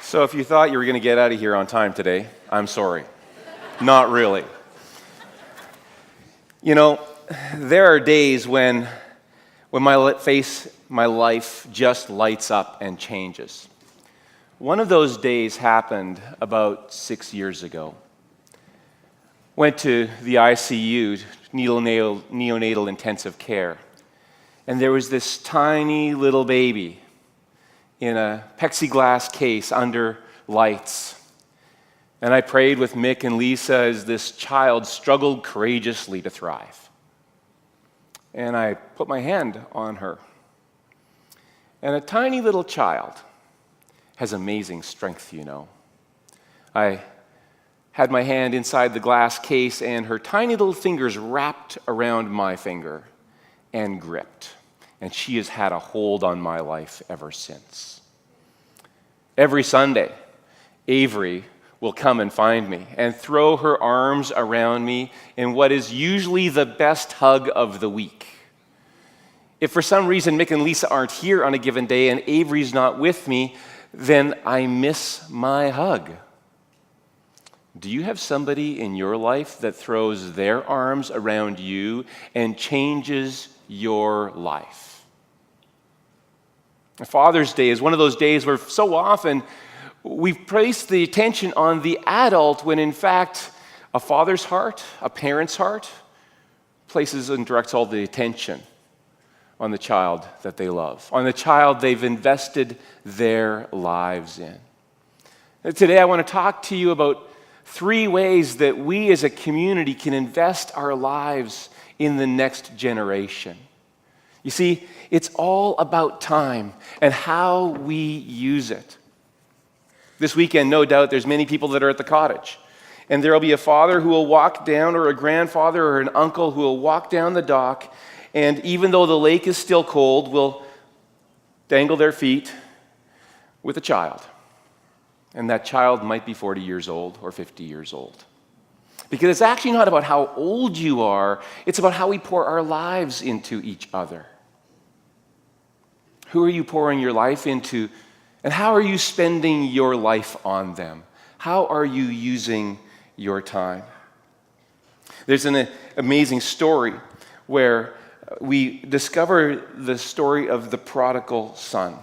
So if you thought you were going to get out of here on time today, I'm sorry. Not really. You know, there are days when my life just lights up and changes. One of those days happened about 6 years ago. Went to the ICU, neonatal intensive care, and there was this tiny little baby in a plexiglass case under lights. And I prayed with Mick and Lisa as this child struggled courageously to thrive. And I put my hand on her. And a tiny little child has amazing strength, you know. I had my hand inside the glass case, and her tiny little fingers wrapped around my finger and gripped. And she has had a hold on my life ever since. Every Sunday, Avery will come and find me and throw her arms around me in what is usually the best hug of the week. If for some reason Mick and Lisa aren't here on a given day and Avery's not with me, then I miss my hug. Do you have somebody in your life that throws their arms around you and changes your life? Father's Day is one of those days where so often we've placed the attention on the adult when in fact a father's heart, a parent's heart, places and directs all the attention on the child that they love, on the child they've invested their lives in. And today I want to talk to you about 3 ways that we as a community can invest our lives in the next generation. You see, it's all about time and how we use it. This weekend, no doubt, there's many people that are at the cottage. And there will be a father who will walk down, or a grandfather or an uncle who will walk down the dock, and even though the lake is still cold, will dangle their feet with a child. And that child might be 40 years old or 50 years old. Because it's actually not about how old you are, it's about how we pour our lives into each other. Who are you pouring your life into, and how are you spending your life on them? How are you using your time? There's an amazing story where we discover the story of the prodigal son.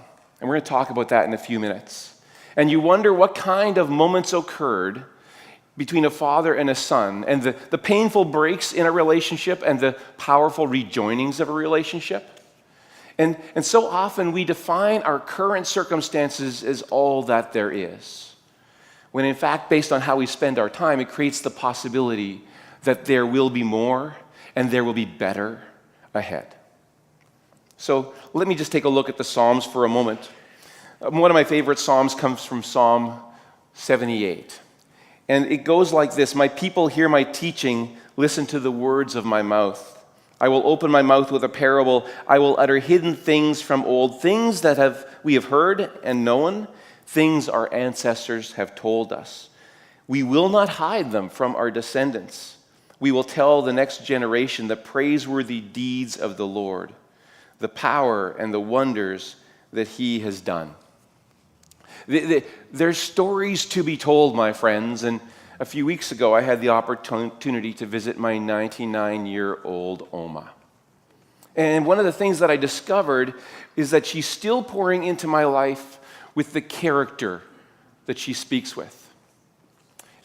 And we're going to talk about that in a few minutes. And you wonder what kind of moments occurred between a father and a son, and the painful breaks in a relationship and the powerful rejoinings of a relationship. And so often we define our current circumstances as all that there is, when in fact, based on how we spend our time, it creates the possibility that there will be more and there will be better ahead. So let me just take a look at the Psalms for a moment. One of my favorite Psalms comes from Psalm 78. And it goes like this: "My people hear my teaching, listen to the words of my mouth. I will open my mouth with a parable. I will utter hidden things from old, things that we have heard and known, things our ancestors have told us. We will not hide them from our descendants. We will tell the next generation the praiseworthy deeds of the Lord, the power and the wonders that he has done." There's stories to be told, my friends, and a few weeks ago I had the opportunity to visit my 99-year-old Oma. And one of the things that I discovered is that she's still pouring into my life with the character that she speaks with.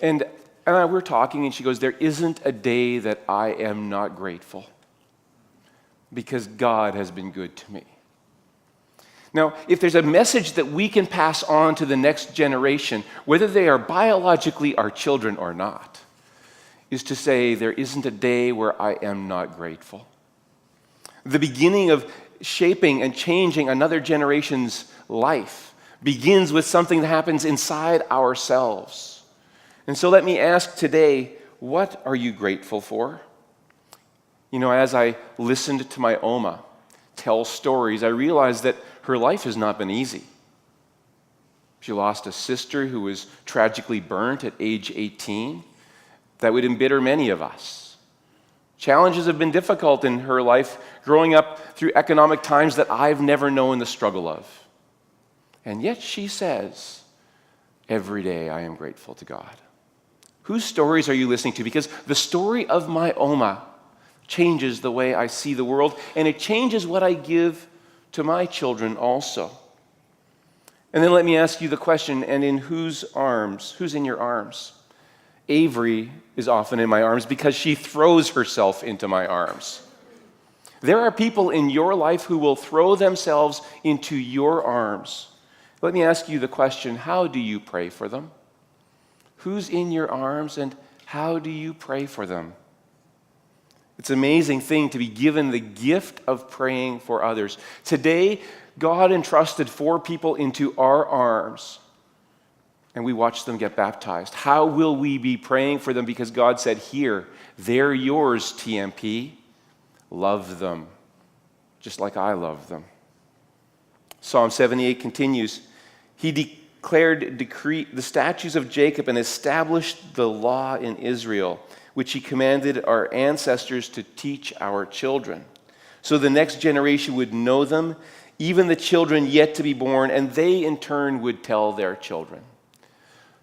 And we're talking, and she goes, "There isn't a day that I am not grateful because God has been good to me." Now, if there's a message that we can pass on to the next generation, whether they are biologically our children or not, is to say there isn't a day where I am not grateful. The beginning of shaping and changing another generation's life begins with something that happens inside ourselves. And so let me ask today, what are you grateful for? You know, as I listened to my Oma tell stories, I realized that her life has not been easy. She lost a sister who was tragically burnt at age 18. That would embitter many of us. Challenges have been difficult in her life, growing up through economic times that I've never known the struggle of. And yet she says every day I am grateful to God. Whose stories are you listening to? Because the story of my Oma changes the way I see the world, and it changes what I give to my children also. And then let me ask you the question, and in whose arms? Who's in your arms? Avery is often in my arms because she throws herself into my arms. There are people in your life who will throw themselves into your arms. Let me ask you the question, how do you pray for them? Who's in your arms and how do you pray for them? It's an amazing thing to be given the gift of praying for others. Today, God entrusted 4 people into our arms, and we watched them get baptized. How will we be praying for them? Because God said, here, they're yours, TMP. Love them, just like I love them. Psalm 78 continues, He declared the statutes of Jacob and established the law in Israel, which He commanded our ancestors to teach our children, so the next generation would know them, even the children yet to be born, and they in turn would tell their children.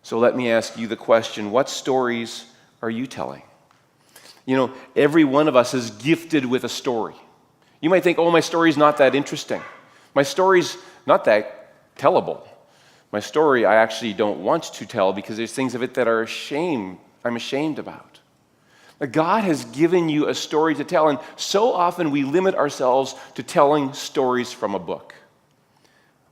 So let me ask you the question, what stories are you telling? You know, every one of us is gifted with a story. You might think, oh, my story's not that interesting. My story's not that tellable. My story I actually don't want to tell because there's things of it that I'm ashamed about. But God has given you a story to tell, and so often we limit ourselves to telling stories from a book.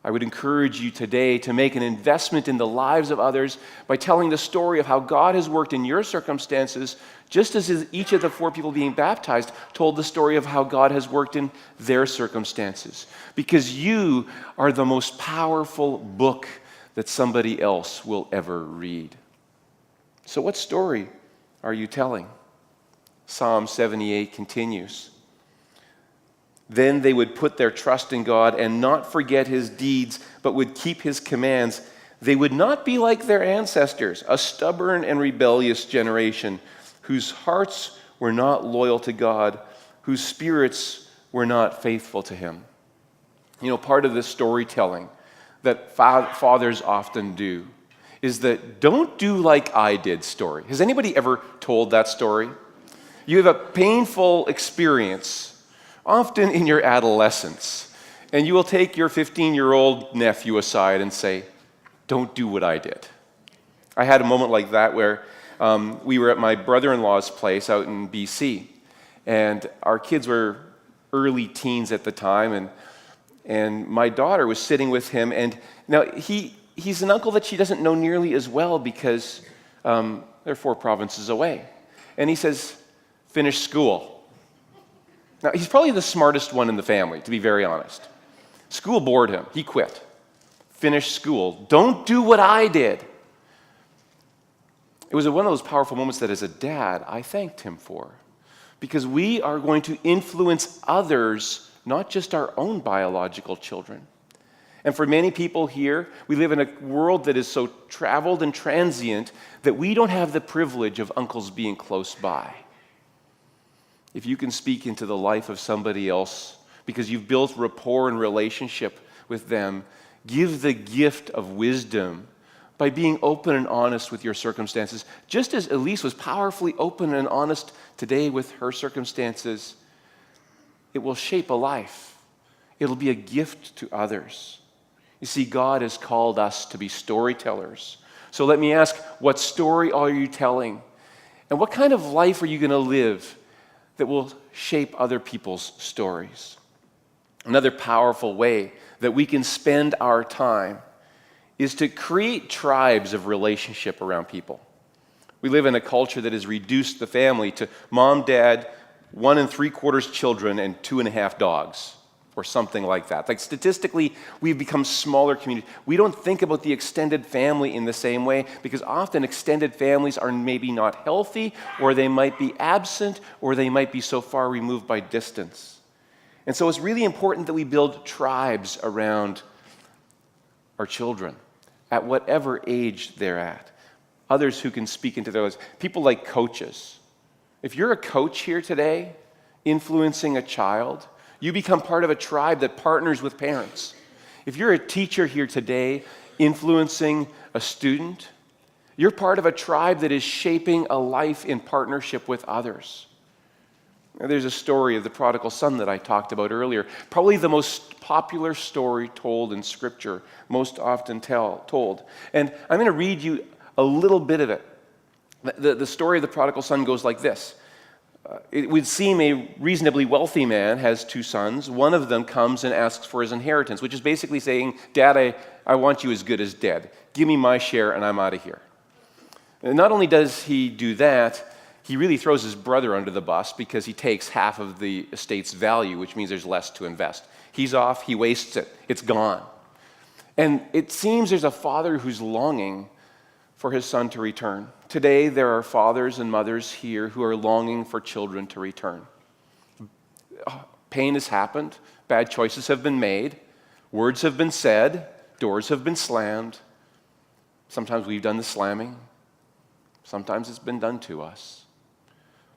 I would encourage you today to make an investment in the lives of others by telling the story of how God has worked in your circumstances, just as each of the 4 people being baptized told the story of how God has worked in their circumstances. Because you are the most powerful book that somebody else will ever read. So what story are you telling? Psalm 78 continues. Then they would put their trust in God and not forget His deeds, but would keep His commands. They would not be like their ancestors, a stubborn and rebellious generation, whose hearts were not loyal to God, whose spirits were not faithful to Him. You know, part of the storytelling that fathers often do is that don't do like I did story. Has anybody ever told that story? You have a painful experience, often in your adolescence, and you will take your 15-year-old nephew aside and say, don't do what I did. I had a moment like that where we were at my brother-in-law's place out in BC, and our kids were early teens at the time, and my daughter was sitting with him, and now he's an uncle that she doesn't know nearly as well because they're 4 provinces away. And he says, finish school. Now, he's probably the smartest one in the family, to be very honest. School bored him. He quit. Finish school. Don't do what I did. It was one of those powerful moments that as a dad, I thanked him for. Because we are going to influence others, not just our own biological children. And for many people here, we live in a world that is so traveled and transient that we don't have the privilege of uncles being close by. If you can speak into the life of somebody else because you've built rapport and relationship with them, give the gift of wisdom by being open and honest with your circumstances. Just as Elise was powerfully open and honest today with her circumstances, it will shape a life. It'll be a gift to others. You see, God has called us to be storytellers. So let me ask, what story are you telling? And what kind of life are you going to live that will shape other people's stories? Another powerful way that we can spend our time is to create tribes of relationship around people. We live in a culture that has reduced the family to mom, dad, 1 3/4 children, and 2.5 dogs, or something like that. Like statistically, we've become smaller communities. We don't think about the extended family in the same way because often extended families are maybe not healthy, or they might be absent, or they might be so far removed by distance. And so it's really important that we build tribes around our children at whatever age they're at. Others who can speak into their lives. People like coaches. If you're a coach here today, influencing a child, you become part of a tribe that partners with parents. If you're a teacher here today, influencing a student. You're part of a tribe that is shaping a life in partnership with others. Now, there's a story of the prodigal son that I talked about earlier, probably the most popular story told in Scripture, most often told. And I'm going to read you a little bit of it. The story of the prodigal son goes like this. It would seem a reasonably wealthy man has two sons. One of them comes and asks for his inheritance, which is basically saying, Dad, I want you as good as dead. Give me my share and I'm out of here. And not only does he do that, he really throws his brother under the bus because he takes half of the estate's value, which means there's less to invest. He's off, he wastes it, it's gone. And it seems there's a father who's longing for his son to return. Today, there are fathers and mothers here who are longing for children to return. Pain has happened, bad choices have been made, words have been said, doors have been slammed. Sometimes we've done the slamming, sometimes it's been done to us.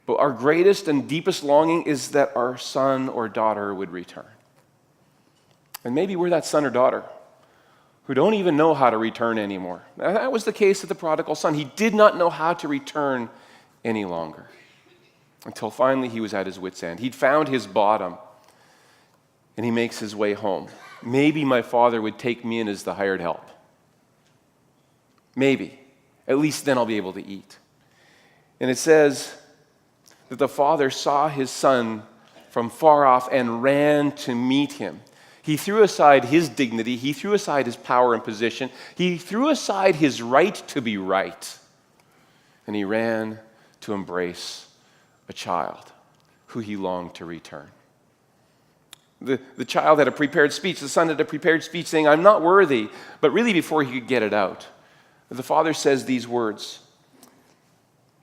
But our greatest and deepest longing is that our son or daughter would return. And maybe we're that son or daughter who don't even know how to return anymore. Now, that was the case of the prodigal son. He did not know how to return any longer until finally he was at his wit's end. He'd found his bottom, and he makes his way home. Maybe my father would take me in as the hired help. Maybe. At least then I'll be able to eat. And it says that the father saw his son from far off and ran to meet him. He threw aside his dignity, he threw aside his power and position, he threw aside his right to be right, and he ran to embrace a child who he longed to return. The child had a prepared speech, the son had a prepared speech saying, I'm not worthy, but really before he could get it out, the father says these words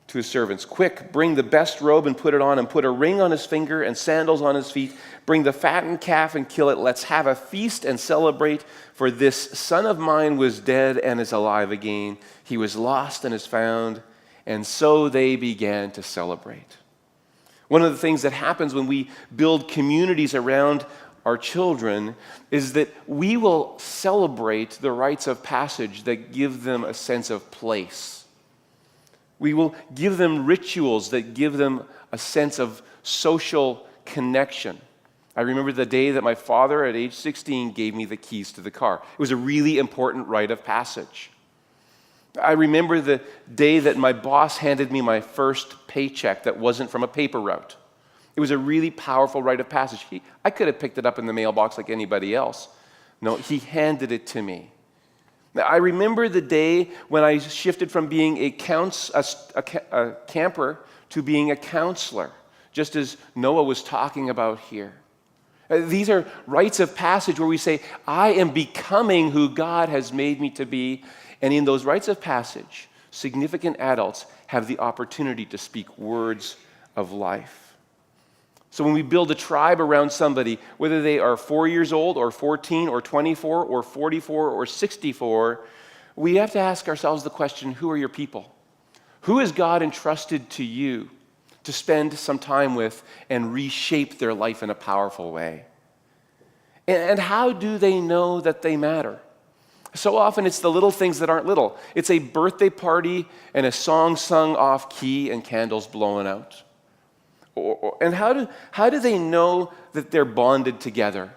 to his servants, quick, bring the best robe and put it on, and put a ring on his finger and sandals on his feet. Bring the fattened calf and kill it. Let's have a feast and celebrate, for this son of mine was dead and is alive again. He was lost and is found. And so they began to celebrate. One of the things that happens when we build communities around our children is that we will celebrate the rites of passage that give them a sense of place. We will give them rituals that give them a sense of social connection. I remember the day that my father at age 16 gave me the keys to the car. It was a really important rite of passage. I remember the day that my boss handed me my first paycheck that wasn't from a paper route. It was a really powerful rite of passage. I could have picked it up in the mailbox like anybody else. No, he handed it to me. Now, I remember the day when I shifted from being a camper to being a counselor, just as Noah was talking about here. These are rites of passage where we say, I am becoming who God has made me to be. And in those rites of passage, significant adults have the opportunity to speak words of life. So when we build a tribe around somebody, whether they are 4 years old or 14 or 24 or 44 or 64, we have to ask ourselves the question, who are your people? Who has God entrusted to you to spend some time with and reshape their life in a powerful way? And how do they know that they matter? So often it's the little things that aren't little. It's a birthday party and a song sung off key and candles blown out. And how do they know that they're bonded together?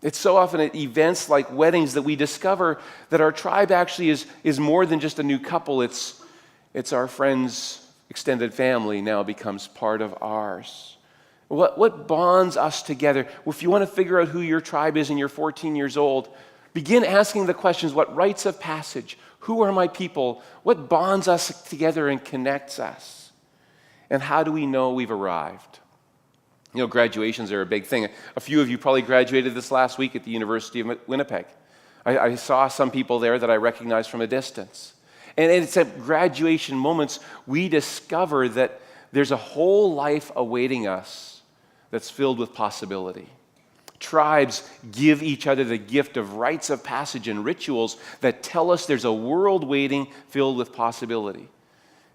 It's so often at events like weddings that we discover that our tribe actually is more than just a new couple. It's our friends' extended family now becomes part of ours. What bonds us together? Well, if you want to figure out who your tribe is and you're 14 years old, begin asking the questions, what rites of passage? Who are my people? What bonds us together and connects us? And how do we know we've arrived? You know, graduations are a big thing. A few of you probably graduated this last week at the University of Winnipeg. I saw some people there that I recognized from a distance. And it's at graduation moments we discover that there's a whole life awaiting us that's filled with possibility. Tribes give each other the gift of rites of passage and rituals that tell us there's a world waiting filled with possibility.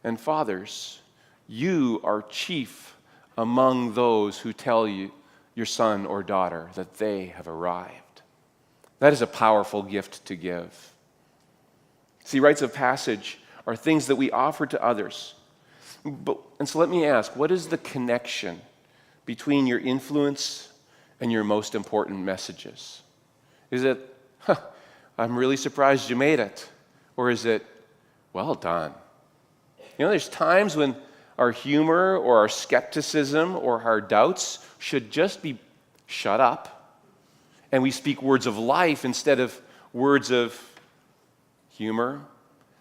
And fathers, you are chief among those who tell you, your son or daughter, that they have arrived. That is a powerful gift to give. See, rites of passage are things that we offer to others. And so let me ask, what is the connection between your influence and your most important messages? Is it, I'm really surprised you made it? Or is it, well done? There's times when our humor or our skepticism or our doubts should just be shut up, and we speak words of life instead of words of humor.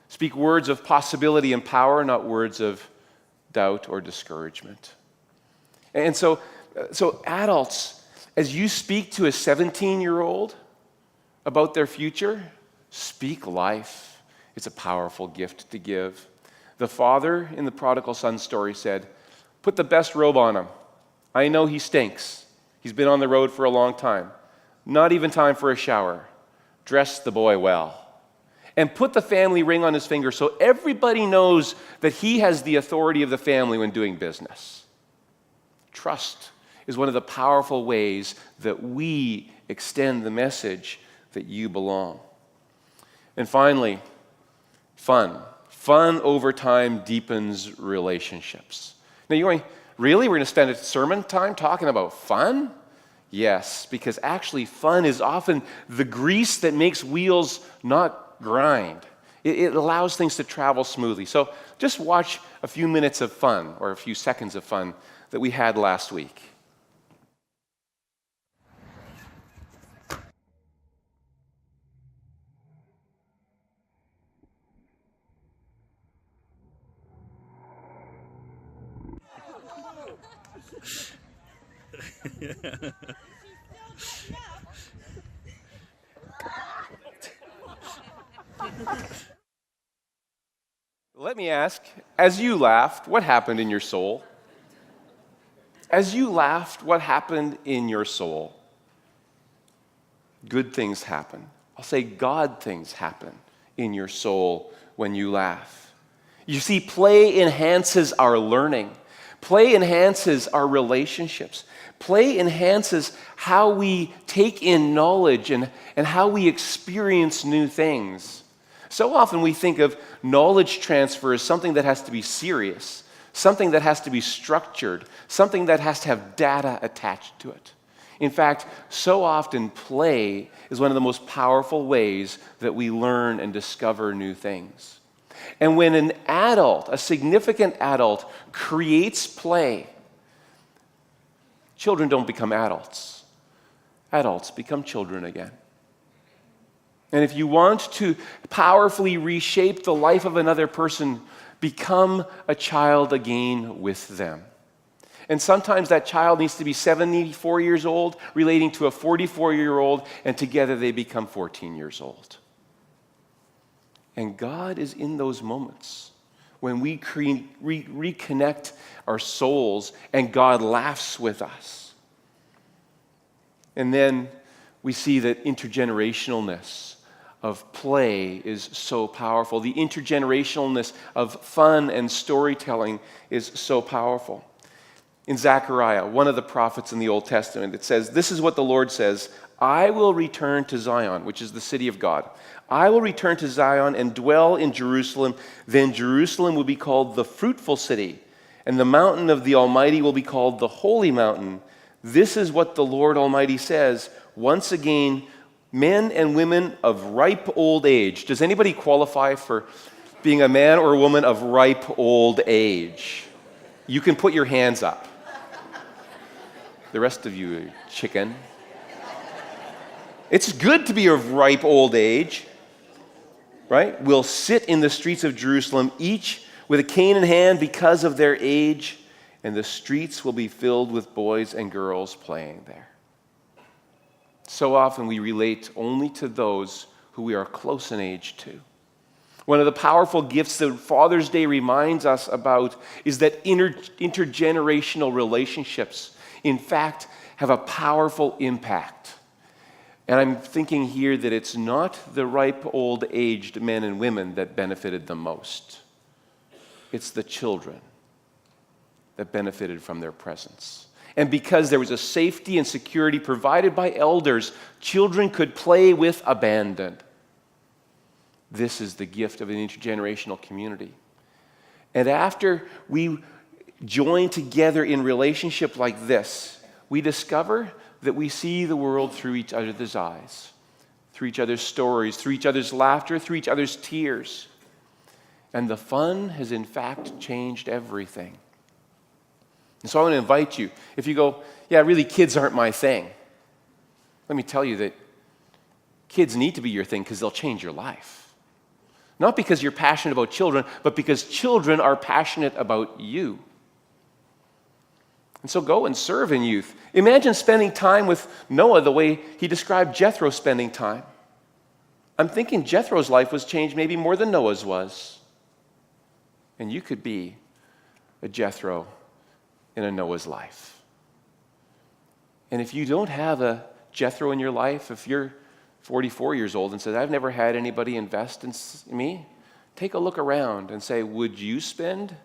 Speak words of possibility and power, not words of doubt or discouragement. And so adults, as you speak to a 17-year-old about their future, speak life. It's a powerful gift to give. The father in the prodigal son story said, "Put the best robe on him. I know he stinks. He's been on the road for a long time. Not even time for a shower. Dress the boy well. And put the family ring on his finger so everybody knows that he has the authority of the family when doing business." Trust is one of the powerful ways that we extend the message that you belong. And finally, fun. Fun over time deepens relationships. Now you're going, really? We're going to spend a sermon time talking about fun? Yes, because actually fun is often the grease that makes wheels not grind. It allows things to travel smoothly. So just watch a few minutes of fun, or a few seconds of fun that we had last week. Let me ask, as you laughed, what happened in your soul? As you laughed, what happened in your soul? Good things happen. I'll say God things happen in your soul when you laugh. You see, play enhances our learning. Play enhances our relationships. Play enhances how we take in knowledge and how we experience new things. So often we think of knowledge transfer as something that has to be serious, something that has to be structured, something that has to have data attached to it. In fact, so often play is one of the most powerful ways that we learn and discover new things. And when an adult, a significant adult, creates play, children don't become adults. Adults become children again. And if you want to powerfully reshape the life of another person, become a child again with them. And sometimes that child needs to be 74 years old, relating to a 44-year-old, and together they become 14 years old. And God is in those moments when we reconnect our souls and God laughs with us. And then we see that intergenerationalness of play is so powerful. The intergenerationalness of fun and storytelling is so powerful. In Zechariah, one of the prophets in the Old Testament, it says, this is what the Lord says, "I will return to Zion," which is the city of God. "I will return to Zion and dwell in Jerusalem. Then Jerusalem will be called the fruitful city, and the mountain of the Almighty will be called the holy mountain. This is what the Lord Almighty says. Once again, men and women of ripe old age." Does anybody qualify for being a man or a woman of ripe old age? You can put your hands up. The rest of you are chicken. It's good to be of ripe old age, right? "Will sit in the streets of Jerusalem, each with a cane in hand because of their age, and the streets will be filled with boys and girls playing there." So often we relate only to those who we are close in age to. One of the powerful gifts that Father's Day reminds us about is that intergenerational relationships, in fact, have a powerful impact. And I'm thinking here that it's not the ripe old aged men and women that benefited the most. It's the children that benefited from their presence. And because there was a safety and security provided by elders, children could play with abandon. This is the gift of an intergenerational community. And after we join together in relationship like this, we discover that we see the world through each other's eyes, through each other's stories, through each other's laughter, through each other's tears. And the fun has in fact changed everything. And so I want to invite you, if you go, yeah, really kids aren't my thing, let me tell you that kids need to be your thing because they'll change your life. Not because you're passionate about children, but because children are passionate about you. And so go and serve in youth. Imagine spending time with Noah the way he described Jethro spending time. I'm thinking Jethro's life was changed maybe more than Noah's was. And you could be a Jethro in a Noah's life. And if you don't have a Jethro in your life, if you're 44 years old and says, I've never had anybody invest in me, take a look around and say, would you spend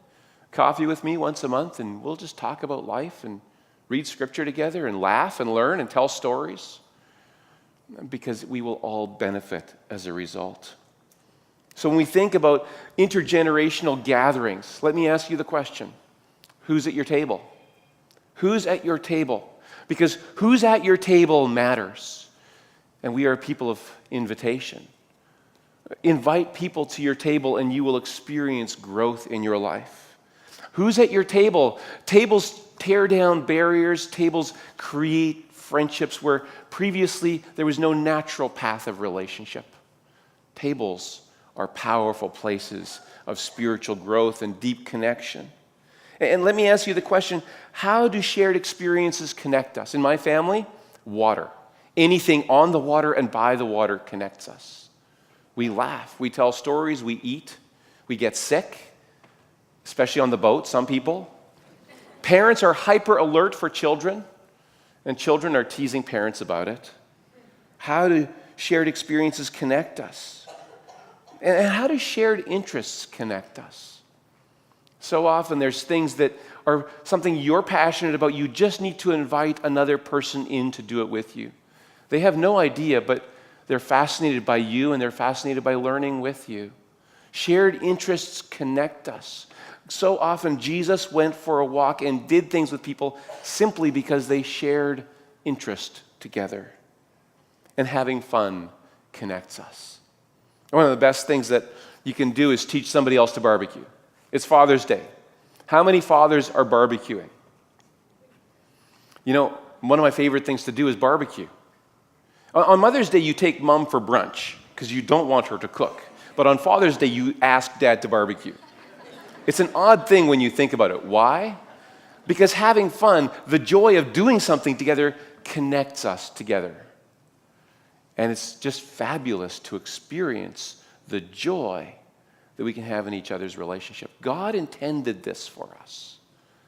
coffee with me once a month and we'll just talk about life and read scripture together and laugh and learn and tell stories? Because we will all benefit as a result. So when we think about intergenerational gatherings, let me ask you the question, who's at your table? Who's at your table? Because who's at your table matters. And we are people of invitation. Invite people to your table and you will experience growth in your life. Who's at your table? Tables tear down barriers. Tables create friendships where previously there was no natural path of relationship. Tables are powerful places of spiritual growth and deep connection. And let me ask you the question, how do shared experiences connect us? In my family, water. Anything on the water and by the water connects us. We laugh, we tell stories, we eat, we get sick, especially on the boat, some people. Parents are hyper alert for children, and children are teasing parents about it. How do shared experiences connect us? And how do shared interests connect us? So often there's things that are something you're passionate about. You just need to invite another person in to do it with you. They have no idea, but they're fascinated by you and they're fascinated by learning with you. Shared interests connect us. So often Jesus went for a walk and did things with people simply because they shared interest together. And having fun connects us. One of the best things that you can do is teach somebody else to barbecue. It's Father's Day. How many fathers are barbecuing? You know, one of my favorite things to do is barbecue. On Mother's Day, you take Mom for brunch because you don't want her to cook. But on Father's Day, you ask Dad to barbecue. It's an odd thing when you think about it. Why? Because having fun, the joy of doing something together connects us together. And it's just fabulous to experience the joy that we can have in each other's relationship. God intended this for us.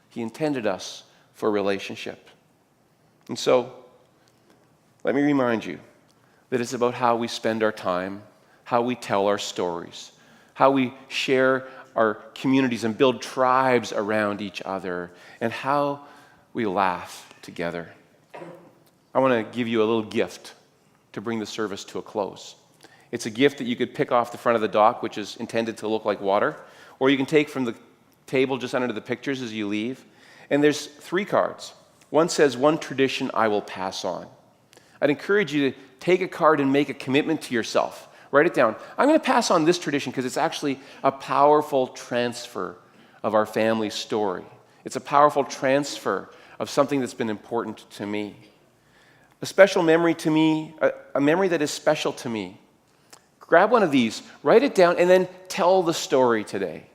He intended us for relationship. And so, let me remind you that it's about how we spend our time, how we tell our stories, how we share our communities and build tribes around each other, and how we laugh together. I want to give you a little gift to bring the service to a close. It's a gift that you could pick off the front of the dock, which is intended to look like water, or you can take from the table just under the pictures as you leave. And there's 3 cards. One says, "One tradition I will pass on." I'd encourage you to take a card and make a commitment to yourself. Write it down. I'm going to pass on this tradition because it's actually a powerful transfer of our family story. It's a powerful transfer of something that's been important to me. A special memory to me, a memory that is special to me. Grab one of these, write it down, and then tell the story today.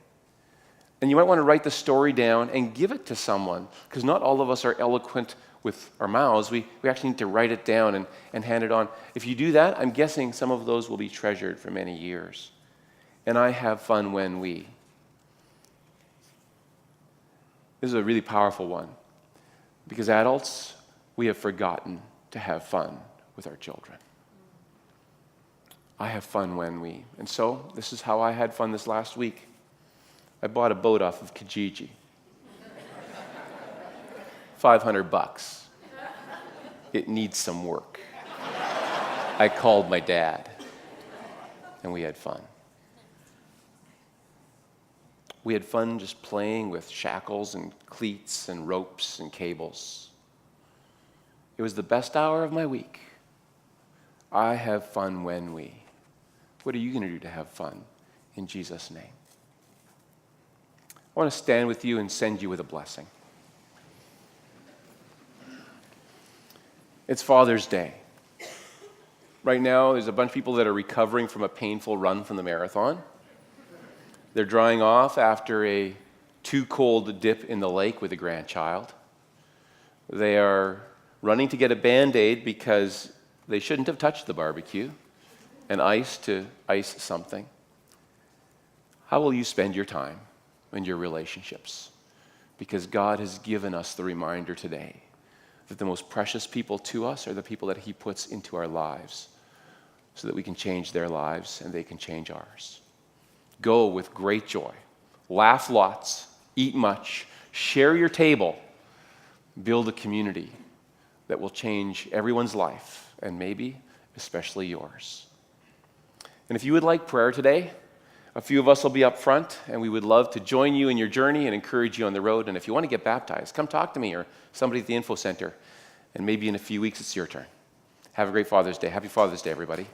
And you might want to write the story down and give it to someone, because not all of us are eloquent with our mouths. We actually need to write it down and hand it on. If you do that, I'm guessing some of those will be treasured for many years. And I have fun when we. This is a really powerful one, because adults, we have forgotten to have fun with our children. I have fun when we. And so, this is how I had fun this last week. I bought a boat off of Kijiji. $500. It needs some work. I called my dad, and we had fun. We had fun just playing with shackles and cleats and ropes and cables. It was the best hour of my week. I have fun when we. What are you going to do to have fun in Jesus' name? I want to stand with you and send you with a blessing. It's Father's Day. Right now, there's a bunch of people that are recovering from a painful run from the marathon. They're drying off after a too cold dip in the lake with a grandchild. They are running to get a Band-Aid because they shouldn't have touched the barbecue and ice to ice something. How will you spend your time in your relationships? Because God has given us the reminder today that the most precious people to us are the people that He puts into our lives so that we can change their lives and they can change ours. Go with great joy. Laugh lots. Eat much. Share your table. Build a community that will change everyone's life and maybe especially yours. And if you would like prayer today, a few of us will be up front, and we would love to join you in your journey and encourage you on the road. And if you want to get baptized, come talk to me or somebody at the info center, and maybe in a few weeks it's your turn. Have a great Father's Day. Happy Father's Day, everybody.